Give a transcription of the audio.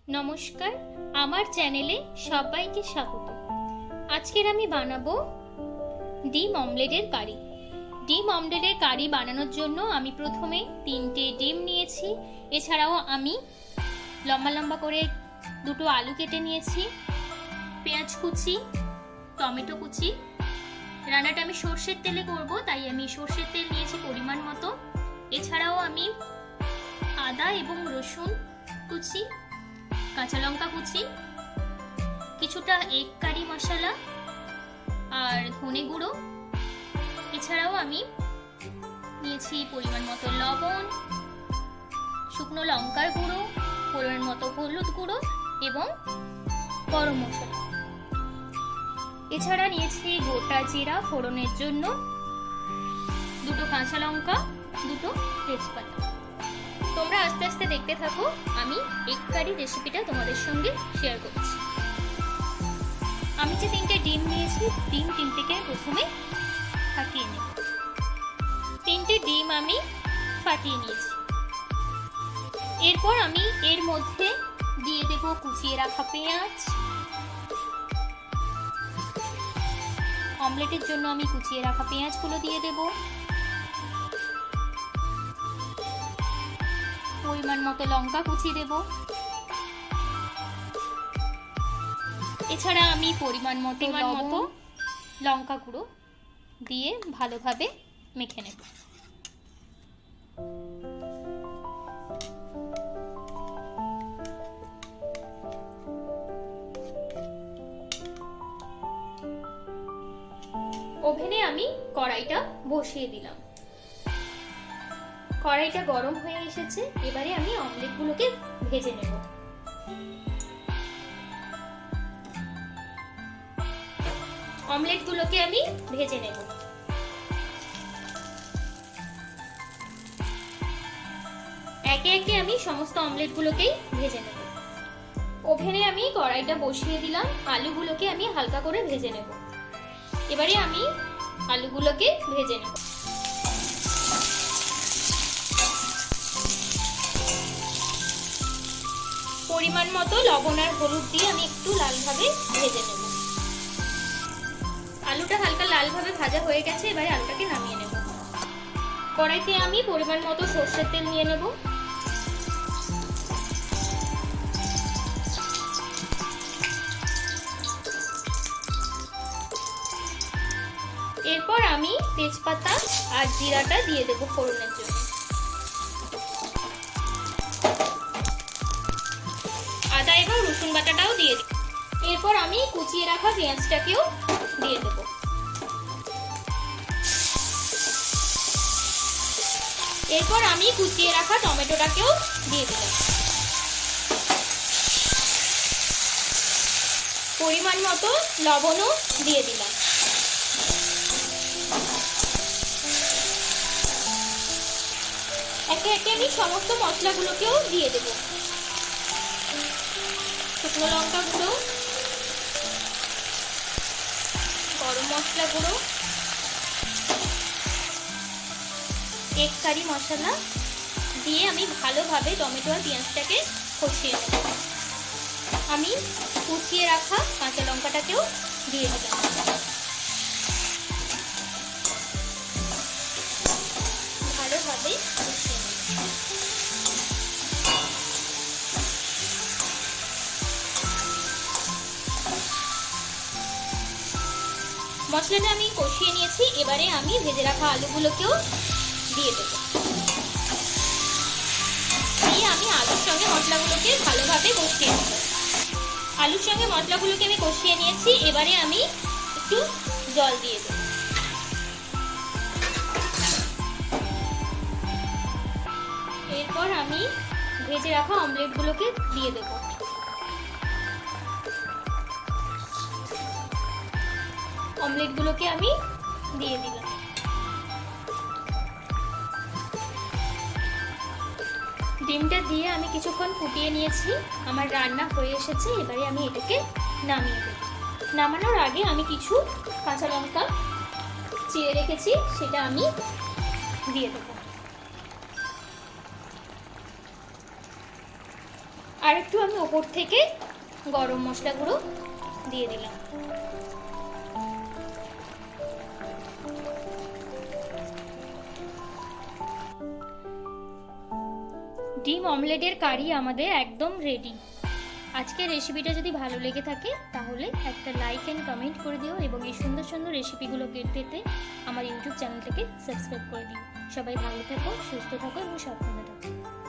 নমস্কার, আমার চ্যানেলে সবাইকে স্বাগত। আজকের আমি বানাবো ডিম অমলেটের কারি। ডিম অমলেটের কারি বানানোর জন্য আমি প্রথমে 3টে ডিম নিয়েছি। এছাড়াও আমি লম্বা লম্বা করে 2টো আলু কেটে নিয়েছি, পেঁয়াজ কুচি, টমেটো কুচি। রান্নাটা আমি সর্ষের তেলে করব, তাই আমি সর্ষের তেল নিয়েছি পরিমাণ মতো। এছাড়াও আমি আদা এবং রসুন কুচি, কাঁচা লঙ্কা কুচি, কিছুটা এগ কারি মশলা আর ধনে গুঁড়ো। এছাড়াও আমি নিয়েছি পরিমাণ মতো লবণ, শুকনো লঙ্কার গুঁড়ো, পরিমাণ মতো হলুদ গুঁড়ো এবং গরম মশলা। এছাড়া নিয়েছি গোটা জিরা ফোড়নের জন্য, 2টো কাঁচা লঙ্কা, 2টো তেজপাতা। তোমরা আস্তে আস্তে দেখতে থাকো, আমি এগ কারি রেসিপিটা তোমাদের সঙ্গে শেয়ার করছি। আমি যে 3টে ডিম নিয়েছি, ডিম 3টেকে প্রথমে ফাটিয়ে নেব। 3টে ডিম আমি ফাটিয়ে নিয়েছি। এরপর আমি এর মধ্যে দিয়ে দেব কুচিয়ে রাখা পেঁয়াজ। অমলেটের জন্য আমি কুচিয়ে রাখা পেঁয়াজগুলো দিয়ে দেব। পরিমাণ মতো লঙ্কা কুচি দেব। এছাড়া আমি পরিমাণ মতো লঙ্কা গুঁড়ো দিয়ে ভালোভাবে মেখে নেব। ওভেনে আমি কড়াইটা বসিয়ে দিলাম। কড়াইটা গরম হয়ে এসেছে, এবারে আমি অমলেটগুলোকে ভেজে নেব। অমলেটগুলোকে আমি ভেজে নেব। একে একে আমি সমস্ত অমলেটগুলোকেই ভেজে নেব। ওভেনে আমি কড়াইটা বসিয়ে দিলাম, আলুগুলোকে আমি হালকা করে ভেজে নেব। এবারে আমি আলুগুলোকে ভেজে নেব। পরিমাণ মতো লবণ আর হলুদ দিয়ে আমি একটু লালভাবে ভেজে নেব। আলুটা হালকা লালভাবে ভাজা হয়ে গেছে, এবারে আলুটাকে নামিয়ে নেব। কড়াইতে আমি পরিমাণ মতো সরষের তেল নিয়ে নেব। এরপর আমি তেজপাতা আর জিরাটা দিয়ে দেব ফোড়নের জন্য। আদা এবং রসুন বাটাটাও দিয়ে দিই। এরপর আমি কুচিয়ে রাখা পেঁয়াজটাকেও দিয়ে দেব। এরপর আমি কুচিয়ে রাখা টমেটোটাকেও দিয়ে দিলাম। পরিমাণ মতো লবণও দিয়ে দিলাম। একে একে আমি সমস্ত মশলাগুলোকেও দিয়ে দেব। শুকনো লঙ্কা গুঁড়ো, গরম মশলা গুঁড়ো, এগ কারি মশলা দিয়ে আমি ভালোভাবে টমেটো আর পেঁয়াজটাকে কষিয়ে নেব। আমি কুচিয়ে রাখা কাঁচা লঙ্কাটাকেও দিয়ে দিলাম। ভালোভাবে কষিয়ে নেব। মশলাটা আমি কষিয়ে নিয়েছি, এবারে আমি ভেজে রাখা আলুগুলোকেও দিয়ে দেব। দিয়ে আমি আলুর সঙ্গে মশলাগুলোকে ভালোভাবে কষিয়ে নেব। আলুর সঙ্গে মশলাগুলোকে আমি কষিয়ে নিয়েছি, এবারে আমি একটু জল দিয়ে দেব। এরপর আমি ভেজে রাখা অমলেটগুলোকে দিয়ে দেব। অমলেটগুলোকে আমি দিয়ে দিলাম। ডিমটা দিয়ে আমি কিছুক্ষণ ফুটিয়ে নিয়েছি। আমার রান্না হয়ে এসেছে, এবারে আমি এটাকে নামিয়ে দেব। নামানোর আগে আমি কিছু কাঁচা লঙ্কা চিড়ে রেখেছি, সেটা আমি দিয়ে দেব। আর একটু আমি ওপর থেকে গরম মশলা গুঁড়ো দিয়ে দিলাম। ডিম অমলেটের কারি আমাদের একদম রেডি। আজকের রেসিপিটা যদি ভালো লেগে থাকে তাহলে একটা লাইক অ্যান্ড কমেন্ট করে দিও এবং এই সুন্দর সুন্দর রেসিপিগুলো পেতে আমার ইউটিউব চ্যানেলটাকে সাবস্ক্রাইব করে দিও। সবাই ভালো থাকো, সুস্থ থাকো এবং সাবধানে থাকো।